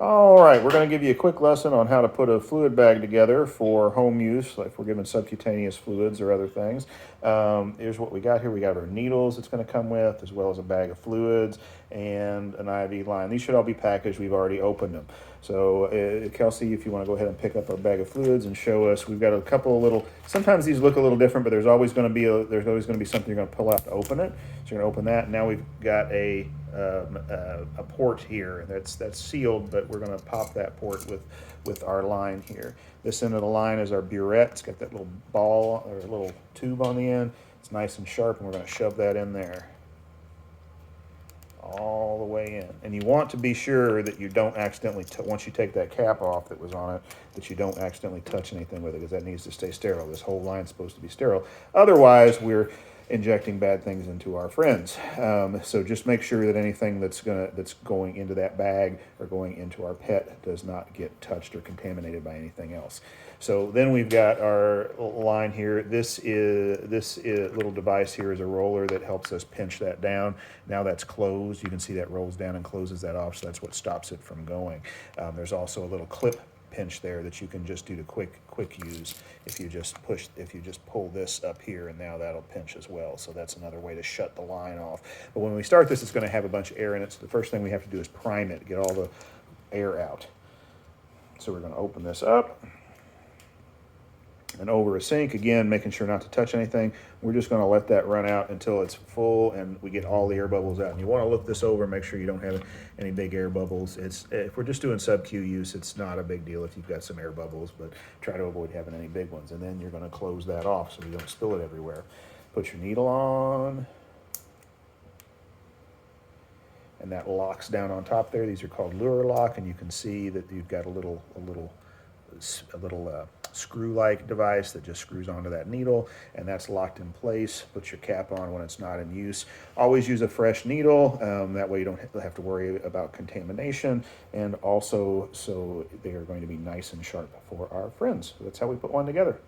All right, we're going to give you a quick lesson on how to put a fluid bag together for home use, like if we're giving subcutaneous fluids or other things. Here's what we got here. We got our needles it's going to come with, as well as a bag of fluids and an IV line. These should all be packaged. We've already opened them. So, Kelsey, if you want to go ahead and pick up our bag of fluids and show us, we've got a couple of little. Sometimes these look a little different, but there's always going to be something you're going to pull out to open it. So you're going to open that. Now we've got a port here that's sealed, but we're going to pop that port with our line here. This end of the line is our burette. It's got that little ball or a little tube on the end. It's nice and sharp, and we're going to shove that in there all the way in. And you want to be sure that you don't accidentally, once you take that cap off that was on it, that you don't accidentally touch anything with it, because that needs to stay sterile. This whole line's supposed to be sterile. Otherwise, we're injecting bad things into our friends. So just make sure that anything that's going into that bag or going into our pet does not get touched or contaminated by anything else. So then we've got our line here. This little device here is a roller that helps us pinch that down. Now that's closed. You can see that rolls down and closes that off, so that's what stops it from going. There's also a little clip pinch there that you can just do to quick use if you just pull this up here, and now that'll pinch as well. So that's another way to shut the line off. But when we start this, it's going to have a bunch of air in it, so the first thing we have to do is prime it, get all the air out. So we're going to open this up and over a sink, again making sure not to touch anything. We're just going to let that run out until it's full and we get all the air bubbles out. And you want to look this over, make sure you don't have any big air bubbles. If we're just doing sub-Q use, it's not a big deal if you've got some air bubbles, but try to avoid having any big ones. And then you're going to close that off so you don't spill it everywhere. Put your needle on, and that locks down on top there. These are called lure lock, and you can see that you've got a little screw-like device that just screws onto that needle, and that's locked in place. Put your cap on when it's not in use. Always use a fresh needle. That way you don't have to worry about contamination, and also so they are going to be nice and sharp for our friends. So that's how we put one together.